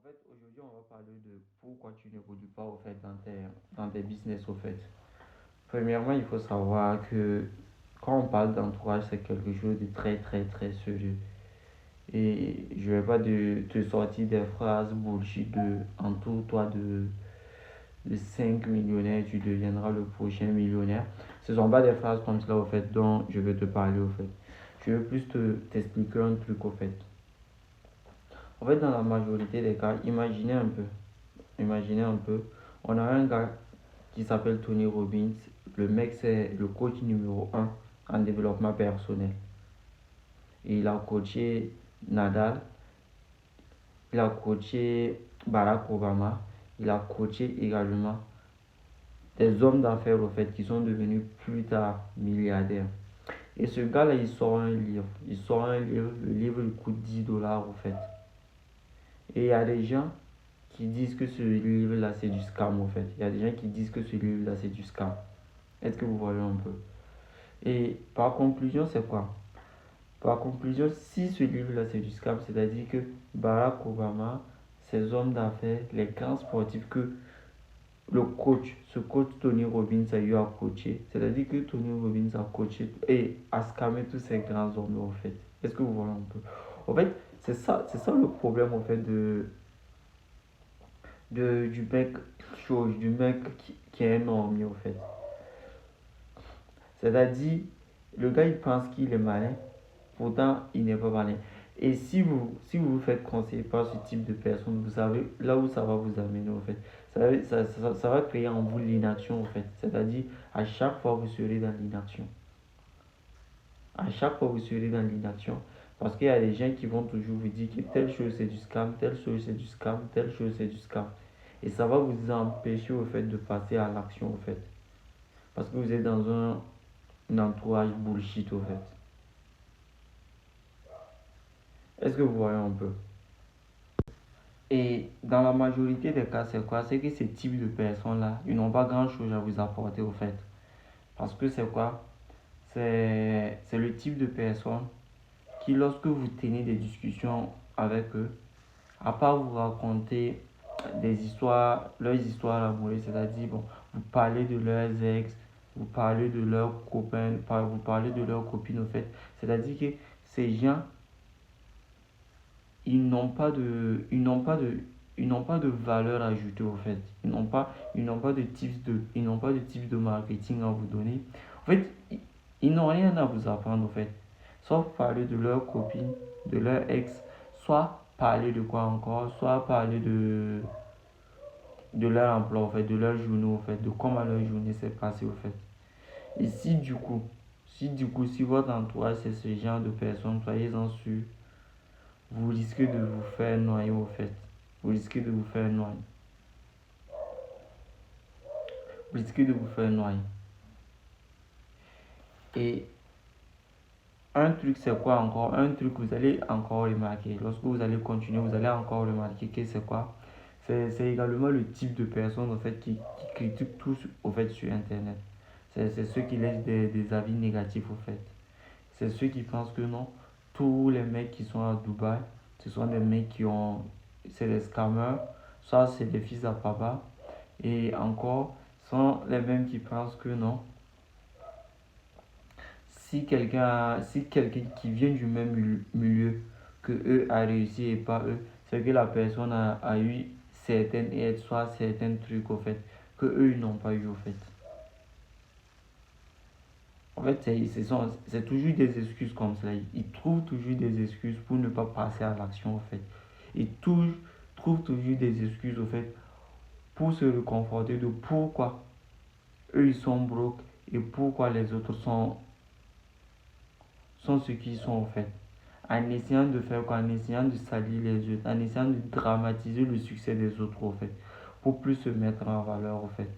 fait, aujourd'hui, on va parler de pourquoi tu n'évolues pas au fait dans tes business au fait. Premièrement, il faut savoir que quand on parle d'entourage, c'est quelque chose de très très très sérieux. Et je vais pas te sortir des phrases bullshit de entoure-toi de 5 millionnaires, tu deviendras le prochain millionnaire. Ce ne sont pas des phrases comme cela au fait dont je vais te parler au fait. Je veux plus t'expliquer un truc au fait. En fait, dans la majorité des cas, imaginez un peu, on a un gars qui s'appelle Tony Robbins. Le mec, c'est le coach numéro un en développement personnel. Et il a coaché Nadal, il a coaché Barack Obama, il a coaché également des hommes d'affaires au fait qui sont devenus plus tard milliardaires. Et ce gars-là, il sort un livre. Il sort un livre, le livre il coûte 10 dollars au fait. Et il y a des gens qui disent que ce livre-là c'est du scam au fait. Il y a des gens qui disent que ce livre-là c'est du scam. Est-ce que vous voyez un peu? Et par conclusion, c'est quoi? Par conclusion, si ce livre-là c'est du scam, c'est-à-dire que Barack Obama, ces hommes d'affaires, les grands sportifs que ce coach Tony Robbins a eu à coacher, c'est-à-dire que Tony Robbins a coaché et a scamé tous ces grands hommes en fait. Est-ce que vous voyez un peu? En fait, c'est ça le problème en fait du mec chose, du mec qui est énorme en fait. C'est-à-dire, le gars il pense qu'il est malin, pourtant il n'est pas malin. Et si vous vous faites conseiller par ce type de personne, vous savez là où ça va vous amener en fait. Ça va créer en vous l'inaction en fait. C'est-à-dire, à chaque fois vous serez dans l'inaction. À chaque fois vous serez dans l'inaction. Parce qu'il y a des gens qui vont toujours vous dire que telle chose c'est du scam, telle chose c'est du scam, telle chose c'est du scam. Et ça va vous empêcher au fait de passer à l'action au fait. Parce que vous êtes dans un entourage bullshit au fait. Est-ce que vous voyez un peu? Et dans la majorité des cas, c'est quoi? C'est que ces types de personnes-là, ils n'ont pas grand-chose à vous apporter au fait. Parce que c'est quoi? C'est le type de personnes qui, lorsque vous tenez des discussions avec eux, à part vous raconter des histoires, leurs histoires amoureuses, c'est-à-dire, bon, vous parlez de leurs ex, vous parlez de leurs copains, vous parlez de leurs copines, au fait. C'est-à-dire que ces gens, ils n'ont pas de valeur ajoutée au fait. Ils n'ont pas de tips de marketing à vous donner. En fait, ils n'ont rien à vous apprendre au fait. Sauf parler de leur copine, de leur ex, soit parler de quoi encore, soit parler de leur emploi au fait, de leur journée au fait, de comment leur journée s'est passée au fait. Et si votre entourage c'est ce genre de personnes, soyez-en sûr, vous risquez de vous faire noyer au fait. Vous risquez de vous faire noyer. Vous risquez de vous faire noyer. Et un truc, c'est quoi encore? Un truc que vous allez encore remarquer. Lorsque vous allez continuer, vous allez encore remarquer que c'est quoi? C'est également le type de personnes en fait, qui critiquent tous au fait, sur Internet. C'est ceux qui laissent des avis négatifs au fait. C'est ceux qui pensent que non, tous les mecs qui sont à Dubaï, ce sont des mecs qui ont. C'est des scammers, soit c'est des fils à papa. Et encore, sont les mêmes qui pensent que non, si quelqu'un qui vient du même milieu que eux a réussi et pas eux, c'est que la personne a eu certaines aides, soit certains trucs au fait, que eux ils n'ont pas eu au fait. En fait, c'est toujours des excuses comme cela. Ils trouvent toujours des excuses pour ne pas passer à l'action au fait. Ils trouvent toujours des excuses au fait pour se réconforter de pourquoi eux ils sont broke et pourquoi les autres sont ce qu'ils sont en fait. En essayant de faire quoi? En essayant de salir les autres, en essayant de dramatiser le succès des autres en fait, pour plus se mettre en valeur en fait.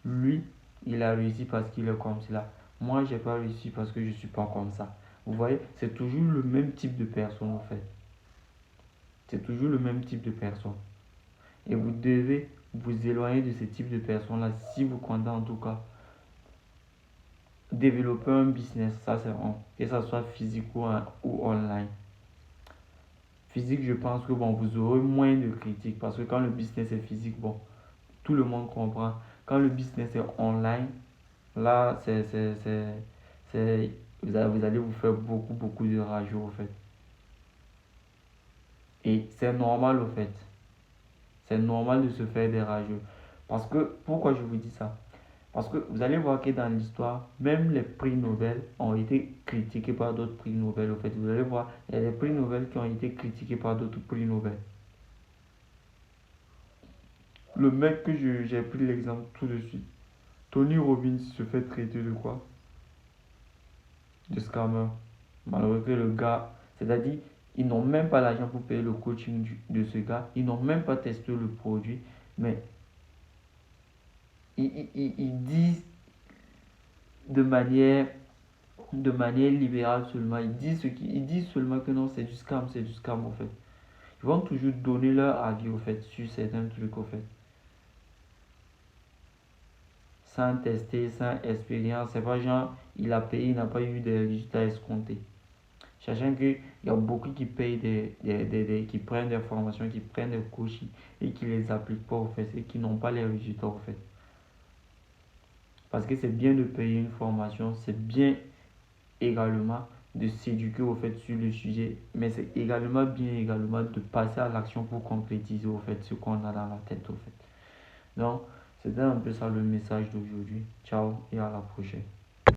Lui, il a réussi parce qu'il est comme cela. Moi, j'ai pas réussi parce que je suis pas comme ça. Vous voyez, c'est toujours le même type de personne en fait. C'est toujours le même type de personne. Et vous devez vous éloigner de ce type de personnes-là si vous comptez en tout cas développer un business, ça c'est bon, que ça soit physique ou online. Physique, je pense que bon, vous aurez moins de critiques parce que quand le business est physique, bon, tout le monde comprend. Quand le business est online, là, vous allez vous faire beaucoup de rajouts, au fait. Et c'est normal, au fait. C'est normal de se faire des rageux. Parce que, pourquoi je vous dis ça? Parce que vous allez voir que dans l'histoire, même les prix Nobel ont été critiqués par d'autres prix Nobel. Au fait, vous allez voir, il y a des prix Nobel qui ont été critiqués par d'autres prix Nobel. Le mec que j'ai pris l'exemple tout de suite, Tony Robbins se fait traiter de quoi? De scammer. Malgré que le gars, c'est-à-dire, ils n'ont même pas l'argent pour payer le coaching de ce gars, ils n'ont même pas testé le produit, mais ils disent de manière, de manière libérale seulement, ils disent seulement que non, c'est du scam, en fait. Ils vont toujours donner leur avis, au fait, sur certains trucs, au fait. Sans tester, sans expérience, c'est pas genre, il a payé, il n'a pas eu des résultats escomptés. Sachant qu'il y a beaucoup qui payent qui prennent des formations, qui prennent des coachings et qui les appliquent pas, au fait, et qui n'ont pas les résultats, au fait. Parce que c'est bien de payer une formation, c'est bien également de s'éduquer, au fait, sur le sujet, mais c'est également bien également de passer à l'action pour concrétiser, au fait, ce qu'on a dans la tête, au fait. Donc, c'était un peu ça le message d'aujourd'hui. Ciao et à la prochaine.